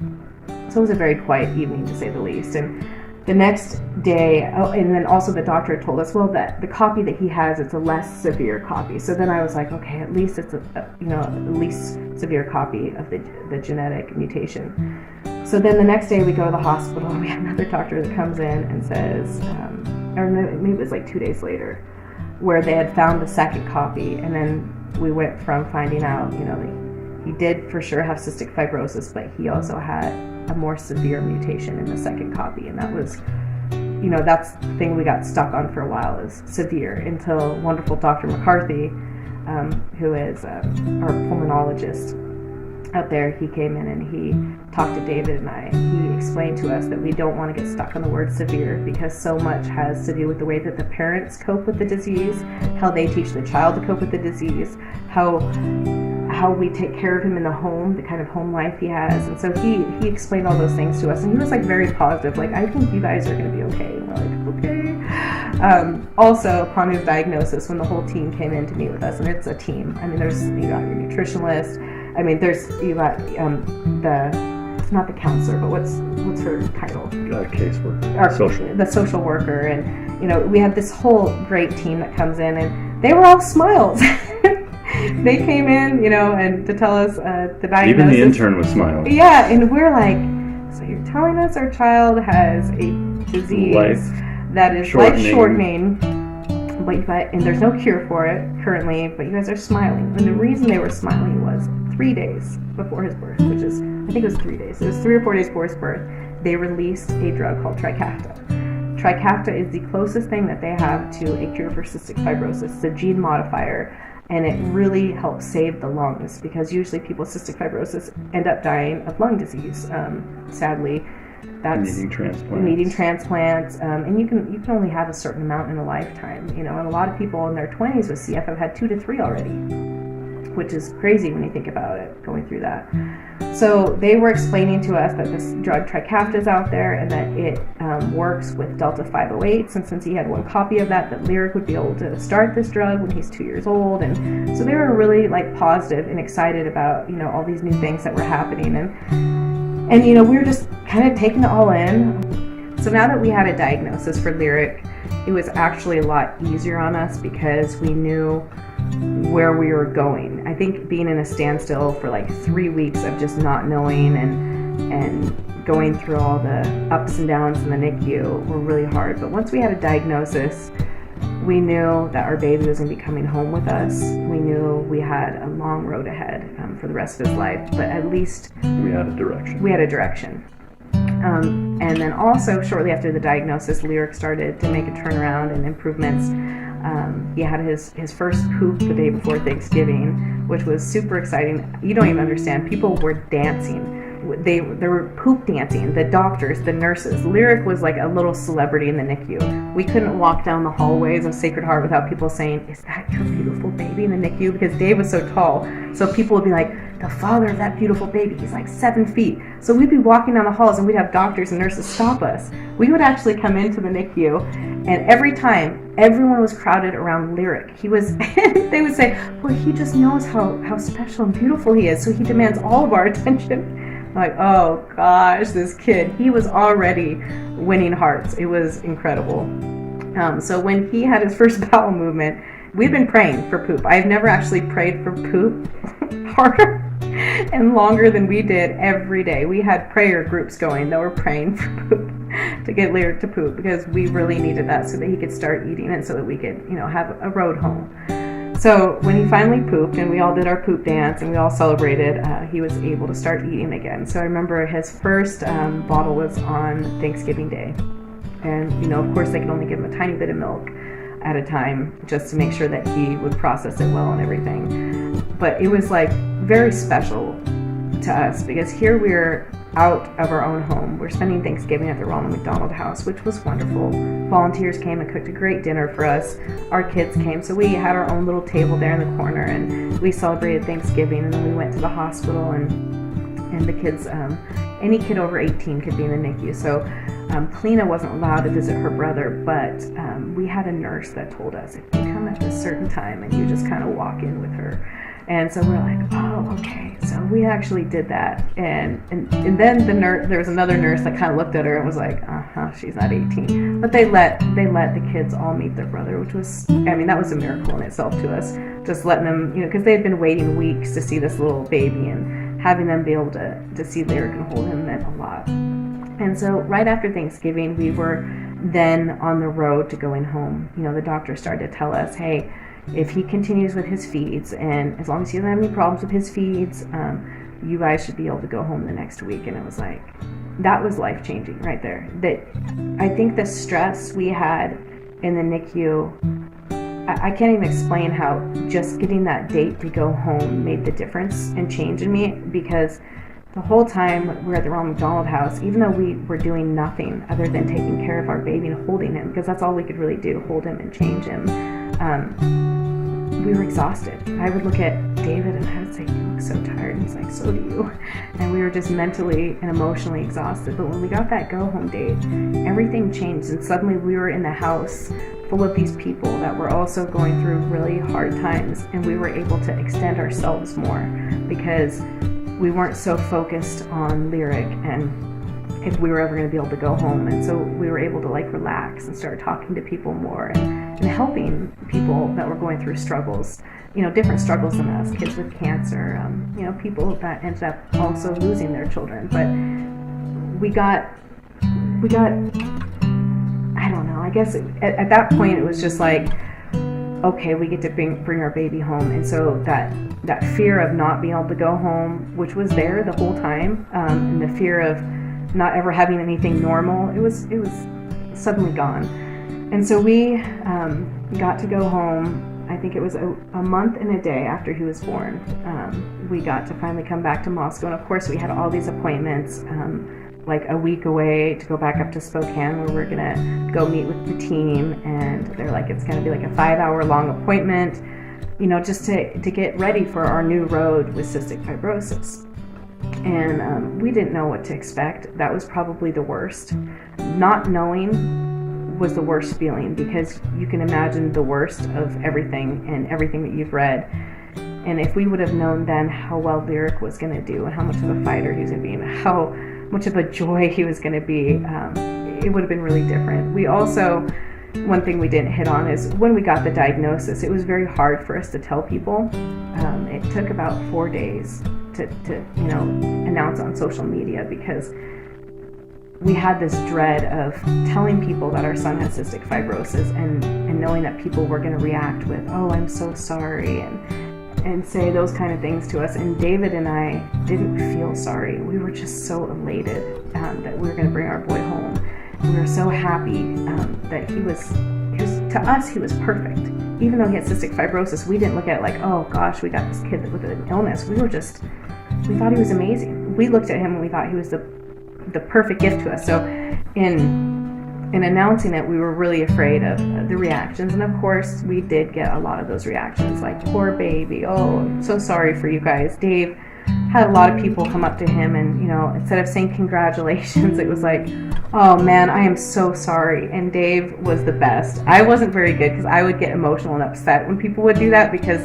S3: So it was a very quiet evening, to say the least. And the next day, and then also the doctor told us, well, that the copy that he has, it's a less severe copy. So then I was like, okay, at least it's a least severe copy of the genetic mutation. So then the next day we go to the hospital, and we have another doctor that comes in and says, or maybe it was like 2 days later, where they had found the second copy. And then we went from finding out, he did for sure have cystic fibrosis, but he also had a more severe mutation in the second copy. And that was, that's the thing we got stuck on for a while, is severe, until wonderful Dr. McCarthy, who is our pulmonologist out there, he came in and he talked to David and I. He explained to us that we don't want to get stuck on the word severe, because so much has to do with the way that the parents cope with the disease, how they teach the child to cope with the disease, how we take care of him in the home, the kind of home life he has. And so he explained all those things to us, and he was like very positive, like, I think you guys are going to be okay. And we're like, okay. Also, upon his diagnosis, when the whole team came in to meet with us, and it's a team. I mean, you got your nutritionalist. I mean, you got not the counselor, but what's her title?
S4: Caseworker.
S3: The social worker. And, we had this whole great team that comes in, and they were all smiles. They came in, and to tell us the diagnosis.
S4: Even the intern was smiling.
S3: Yeah, and we're like, so you're telling us our child has a disease that is life-shortening, and there's no cure for it currently, but you guys are smiling. And the reason they were smiling was 3 days before his birth, which is, I think it was 3 days. It was 3 or 4 days before his birth. They released a drug called Trikafta. Trikafta is the closest thing that they have to a cure for cystic fibrosis. It's a gene modifier, and it really helps save the lungs, because usually people with cystic fibrosis end up dying of lung disease. Sadly, that's needing transplants, and you can only have a certain amount in a lifetime. And a lot of people in their 20s with CF have had 2 to 3 already, which is crazy when you think about it, going through that. So they were explaining to us that this drug Trikafta is out there, and that it works with Delta 508, and since he had one copy of that Lyric would be able to start this drug when he's 2 years old. And so they were really positive and excited about all these new things that were happening, and we were just kind of taking it all in. So now that we had a diagnosis for Lyric, it was actually a lot easier on us, because we knew where we were going. I think being in a standstill for 3 weeks of just not knowing and going through all the ups and downs in the NICU were really hard. But once we had a diagnosis, we knew that our baby was going to be coming home with us. We knew we had a long road ahead for the rest of his life, but at least
S4: we had a direction.
S3: And then also shortly after the diagnosis, Lyric started to make a turnaround and improvements. He had his first poop the day before Thanksgiving, which was super exciting. You don't even understand. People were dancing. They were poop dancing. The doctors, the nurses. Lyric was like a little celebrity in the NICU. We couldn't walk down the hallways of Sacred Heart without people saying, "Is that your beautiful baby in the NICU?" Because Dave was so tall. So people would be like, "The father of that beautiful baby, he's 7 feet." So we'd be walking down the halls and we'd have doctors and nurses stop us. We would actually come into the NICU, and every time everyone was crowded around Lyric. They would say, "Well, he just knows how special and beautiful he is, so he demands all of our attention." Like, oh gosh, this kid, he was already winning hearts. It was incredible. So when he had his first bowel movement, we've been praying for poop. I've never actually prayed for poop harder and longer than we did every day. We had prayer groups going that were praying for poop, to get Lyric to poop, because we really needed that so that he could start eating and so that we could, have a road home. So when he finally pooped and we all did our poop dance and we all celebrated, he was able to start eating again. So I remember his first bottle was on Thanksgiving Day. And, of course, they could only give him a tiny bit of milk at a time just to make sure that he would process it well and everything. But it was very special to us, because here we're out of our own home. We're spending Thanksgiving at the Ronald McDonald House, which was wonderful. Volunteers came and cooked a great dinner for us. Our kids came, so we had our own little table there in the corner, and we celebrated Thanksgiving. And then we went to the hospital, and the kids any kid over 18 could be in the NICU. So Polina wasn't allowed to visit her brother, but we had a nurse that told us, if you come at this certain time and you just kind of walk in with her. And so we're like, oh, okay. So we actually did that. And then there was another nurse that kind of looked at her and was like, she's not 18. But they let the kids all meet their brother, which was, that was a miracle in itself to us. Just letting them, because they had been waiting weeks to see this little baby, and having them be able to see Lyric and hold him meant a lot. And so right after Thanksgiving, we were then on the road to going home. The doctor started to tell us, hey, if he continues with his feeds, and as long as he doesn't have any problems with his feeds, you guys should be able to go home the next week. And it was like, that was life-changing right there. That I think the stress we had in the NICU, I can't even explain how just getting that date to go home made the difference and change in me, because the whole time we were at the Ronald McDonald House, even though we were doing nothing other than taking care of our baby and holding him, because that's all we could really do, hold him and change him, we were exhausted. I would look at David and I would say, you look so tired. And he's like, so do you. And we were just mentally and emotionally exhausted. But when we got that go home date, everything changed. And suddenly we were in the house full of these people that were also going through really hard times. And we were able to extend ourselves more because we weren't so focused on Lyric and if we were ever going to be able to go home. And so we were able to relax and start talking to people more and helping people that were going through struggles, different struggles than us, kids with cancer, people that ended up also losing their children. But we got, I don't know, I guess at that point it was just like, okay, we get to bring our baby home. And so that fear of not being able to go home, which was there the whole time, and the fear of not ever having anything normal, it was suddenly gone. And so we got to go home. I think it was a month and a day after he was born. We got to finally come back to Moscow, and of course we had all these appointments like a week away to go back up to Spokane, where we're gonna go meet with the team, and they're like, it's gonna be like a 5-hour long appointment, just to get ready for our new road with cystic fibrosis. And we didn't know what to expect. That was probably the worst. Not knowing was the worst feeling, because you can imagine the worst of everything and everything that you've read. And if we would have known then how well Lyric was going to do and how much of a fighter he was going to be and how much of a joy he was going to be, it would have been really different. We also, one thing we didn't hit on is when we got the diagnosis, it was very hard for us to tell people. It took about 4 days to announce on social media, because we had this dread of telling people that our son had cystic fibrosis and knowing that people were going to react with, oh, I'm so sorry, and say those kind of things to us. And David and I didn't feel sorry. We were just so elated that we were going to bring our boy home. We were so happy that he was, to us, he was perfect. Even though he had cystic fibrosis, we didn't look at it like, oh gosh, we got this kid with an illness. We thought he was amazing. We looked at him and we thought he was the perfect gift to us. So in announcing it, we were really afraid of the reactions. And of course, we did get a lot of those reactions, like, poor baby, oh, I'm so sorry for you guys. Dave had a lot of people come up to him and, instead of saying congratulations, it was like, oh man, I am so sorry. And Dave was the best. I wasn't very good because I would get emotional and upset when people would do that, because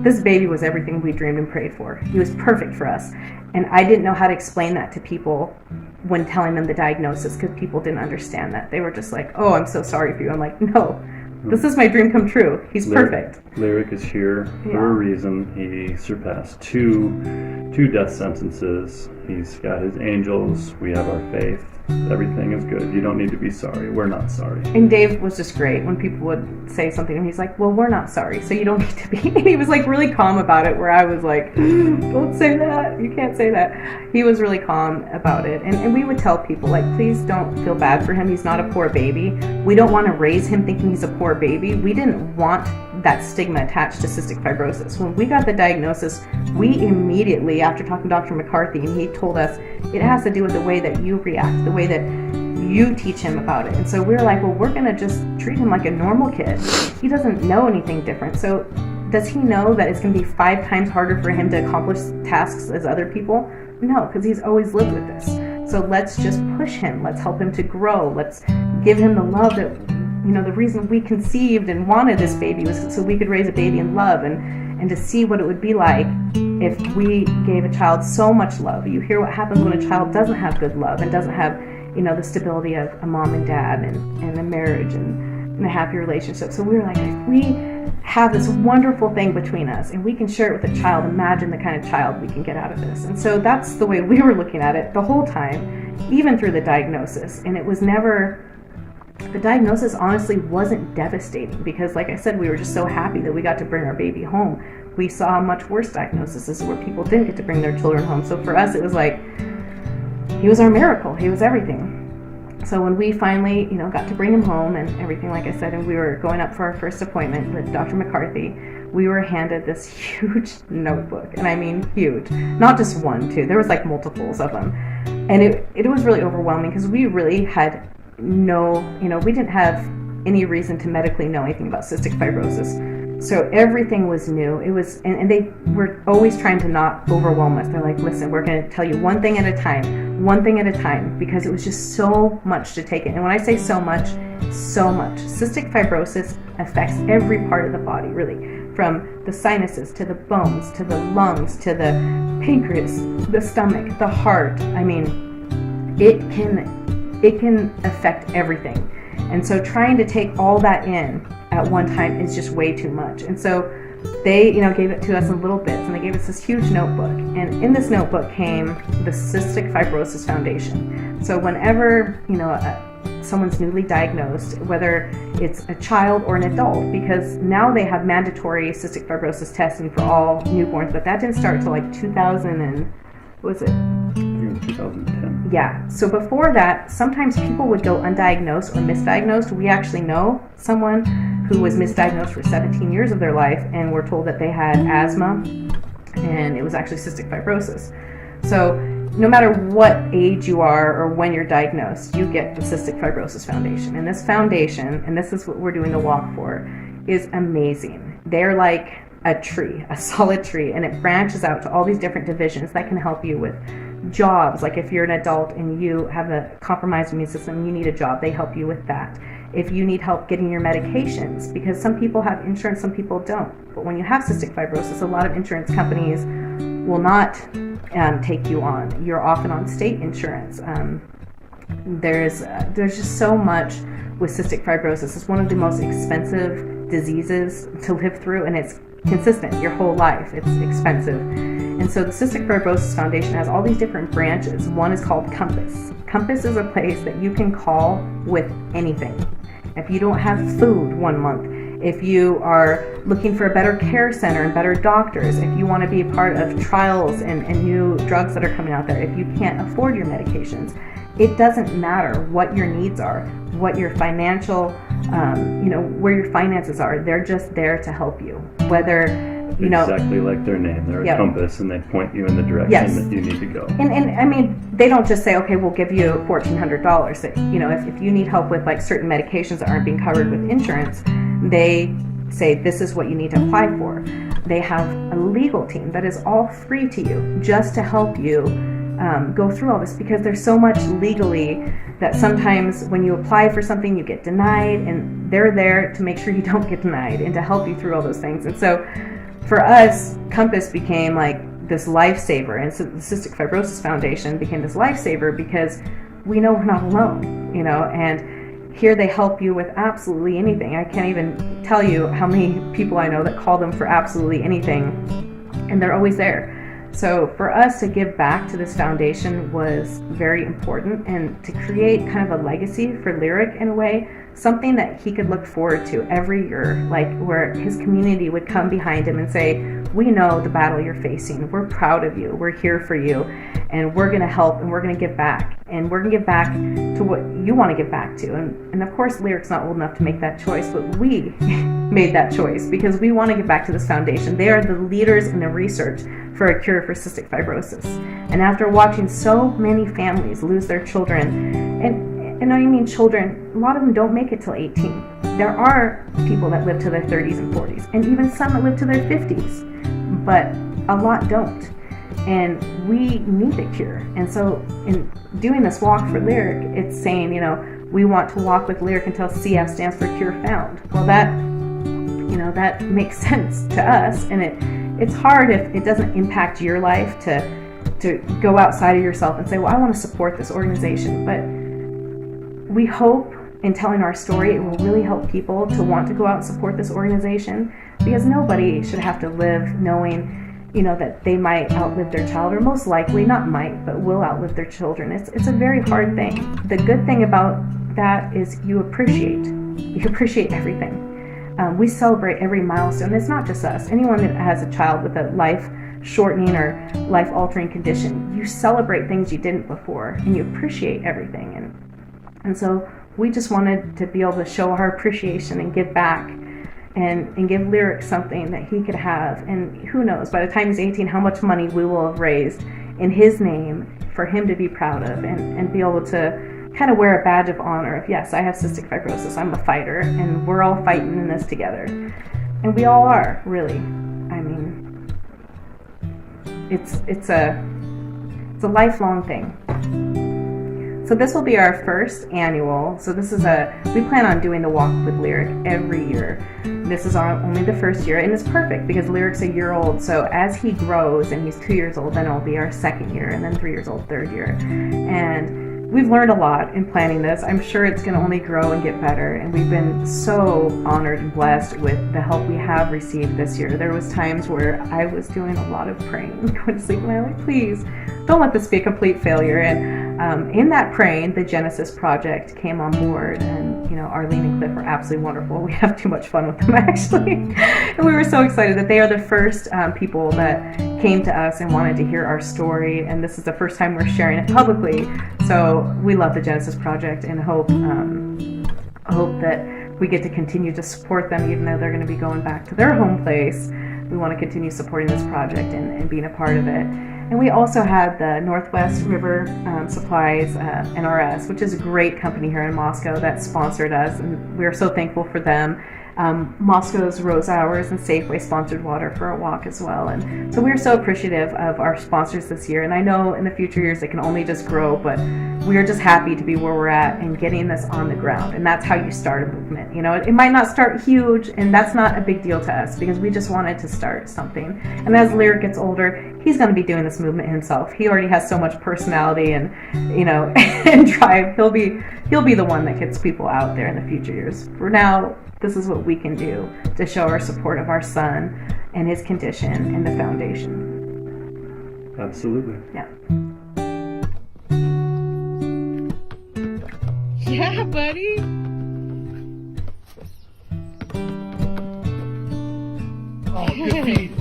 S3: this baby was everything we dreamed and prayed for. He was perfect for us. And I didn't know how to explain that to people when telling them the diagnosis, because people didn't understand that. They were just like, oh, I'm so sorry for you. I'm like, no, this is my dream come true. He's perfect.
S4: Lyric is here for a reason. He surpassed two death sentences. He's got his angels. We have our faith. Everything is good. You don't need to be sorry. We're not sorry.
S3: And Dave was just great. When people would say something to him, he's like, well, we're not sorry, so you don't need to be. And he was really calm about it, where I was like, don't say that. You can't say that. He was really calm about it. And we would tell people, please don't feel bad for him. He's not a poor baby. We don't want to raise him thinking he's a poor baby. We didn't want that stigma attached to cystic fibrosis. When we got the diagnosis, we immediately, after talking to Dr. McCarthy, and he told us it has to do with the way that you react, the way that you teach him about it. And so we were like, well, we're going to just treat him like a normal kid. He doesn't know anything different. So does he know that it's going to be 5 times harder for him to accomplish tasks as other people? No, because he's always lived with this. So let's just push him. Let's help him to grow. Let's give him the love that, the reason we conceived and wanted this baby was so we could raise a baby in love and to see what it would be like if we gave a child so much love. You hear what happens when a child doesn't have good love and doesn't have, the stability of a mom and dad and a marriage and a happy relationship. So we were like, if we have this wonderful thing between us and we can share it with a child, imagine the kind of child we can get out of this. And so that's the way we were looking at it the whole time, even through the diagnosis. And it was never, the diagnosis honestly wasn't devastating because, like I said, we were just so happy that we got to bring our baby home. We saw much worse diagnoses where people didn't get to bring their children home. So for us, it was like, he was our miracle. He was everything. So when we finally, got to bring him home and everything, like I said, and we were going up for our first appointment with Dr. McCarthy, we were handed this huge notebook, and I mean huge, not just one, two. There was like multiples of them, and it was really overwhelming because we really had we didn't have any reason to medically know anything about cystic fibrosis. So everything was new. It was, and they were always trying to not overwhelm us. They're like, listen, we're going to tell you one thing at a time, because it was just so much to take in. And when I say so much. Cystic fibrosis affects every part of the body, really, from the sinuses to the bones, to the lungs, to the pancreas, the stomach, the heart. I mean, it can affect everything. And so trying to take all that in at one time is just way too much. And so they, gave it to us in little bits, and they gave us this huge notebook. And in this notebook came the Cystic Fibrosis Foundation. So whenever, someone's newly diagnosed, whether it's a child or an adult, because now they have mandatory cystic fibrosis testing for all newborns, but that didn't start till like 2000 and, what was it?
S4: 2010.
S3: Yeah. So before that, sometimes people would go undiagnosed or misdiagnosed. We actually know someone who was misdiagnosed for 17 years of their life and were told that they had asthma, and it was actually cystic fibrosis. So no matter what age you are or when you're diagnosed, you get the Cystic Fibrosis Foundation. And this foundation, and this is what we're doing the walk for, is amazing. They're like a tree, a solid tree, and it branches out to all these different divisions that can help you with jobs. Like if you're an adult and you have a compromised immune system, you need a job, they help you with that. If you need help getting your medications, because some people have insurance, some people don't. But when you have cystic fibrosis, a lot of insurance companies will not take you on. You're often on state insurance. There's just so much with cystic fibrosis. It's one of the most expensive diseases to live through, and it's consistent your whole life. It's expensive. And so the Cystic Fibrosis Foundation has all these different branches. One is called Compass. Compass is a place that you can call with anything. If you don't have food one month, if you are looking for a better care center and better doctors, if you want to be a part of trials and new drugs that are coming out there, if you can't afford your medications, it doesn't matter what your needs are, what your financial, where your finances are. They're just there to help you. Whether,
S4: exactly like their name. They're a compass, and they point you in the direction that you need to go.
S3: And I mean, they don't just say, okay, we'll give you $1,400. If you need help with like certain medications that aren't being covered with insurance, they say this is what you need to apply for. They have a legal team that is all free to you just to help you go through all this, because there's so much legally that sometimes when you apply for something you get denied, and they're there to make sure you don't get denied and to help you through all those things. And so for us, Compass became like this lifesaver, and so the Cystic Fibrosis Foundation became this lifesaver because we know we're not alone, and here they help you with absolutely anything. I can't even tell you how many people I know that call them for absolutely anything, and they're always there. So for us to give back to this foundation was very important, and to create kind of a legacy for Lyric in a way, something that he could look forward to every year, like where his community would come behind him and say, we know the battle you're facing, we're proud of you, we're here for you, and we're going to help, and we're going to give back, and we're going to give back to what you want to give back to. And of course Lyric's not old enough to make that choice, but we made that choice because we want to give back to this foundation. They are the leaders in the research for a cure for cystic fibrosis. And after watching so many families lose their children, and I mean children, a lot of them don't make it till 18. There are people that live to their 30s and 40s, and even some that live to their 50s, but a lot don't. and we need the cure. And so in doing this walk for Lyric, it's saying, we want to walk with Lyric until CF stands for Cure Found. Well, that makes sense to us, and it's hard if it doesn't impact your life to go outside of yourself and say, well, I want to support this organization. But we hope in telling our story, it will really help people to want to go out and support this organization, because nobody should have to live knowing that they might outlive their child, or most likely, not might, but will outlive their children. It's a very hard thing. The good thing about that is you appreciate everything. We celebrate every milestone. It's not just us. Anyone that has a child with a life-shortening or life-altering condition, you celebrate things you didn't before, and you appreciate everything. And so we just wanted to be able to show our appreciation and give back, and give Lyric something that he could have. And who knows, by the time he's 18, how much money we will have raised in his name for him to be proud of, and be able to kind of wear a badge of honor of, yes, I have cystic fibrosis, I'm a fighter, and we're all fighting in this together. And we all are, really. I mean, it's a lifelong thing. So this will be our first annual. So we plan on doing the walk with Lyric every year. This is only the first year, and it's perfect because Lyric's a year old. So as he grows and he's 2 years old, then it'll be our second year, and then 3 years old, third year. And we've learned a lot in planning this. I'm sure it's going to only grow and get better, and we've been so honored and blessed with the help we have received this year. There was times where I was doing a lot of praying, going to sleep, and I'm like, please, don't let this be a complete failure. And in that praying, the Genesis Project came on board, and Arlene and Cliff are absolutely wonderful. We have too much fun with them, actually. And we were so excited that they are the first people that came to us and wanted to hear our story, and this is the first time we're sharing it publicly. So we love the Genesis Project, and hope that we get to continue to support them, even though they're going to be going back to their home place. We want to continue supporting this project and being a part of it. And we also had the Northwest River Supplies, NRS, which is a great company here in Moscow that sponsored us, and we're so thankful for them. Moscow's Rose Hours and Safeway sponsored water for our walk as well. And so we're so appreciative of our sponsors this year. And I know in the future years it can only just grow, but we're just happy to be where we're at and getting this on the ground. And that's how you start a movement. It might not start huge, and that's not a big deal to us because we just wanted to start something. And as Lyric gets older, he's going to be doing this movement himself. He already has so much personality and, and drive. He'll be the one that gets people out there in the future years. For now, this is what we can do to show our support of our son and his condition and the foundation.
S4: Absolutely.
S3: Yeah.
S5: Yeah, buddy.
S2: Oh, good feed.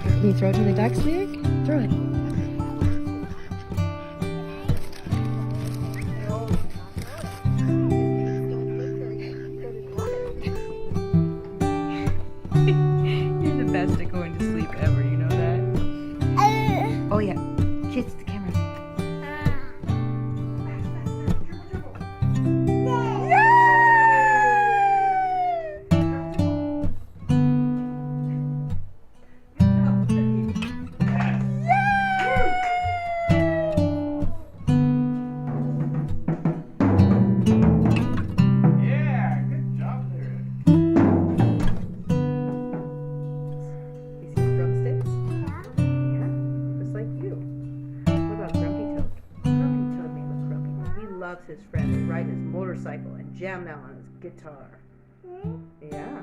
S5: Can you throw it to the ducks, Lyric? Throw it. You're the best at going to sleep ever, you know that? Oh yeah. Kiss the camera. His friend and ride his motorcycle and jam now on his guitar. Yeah.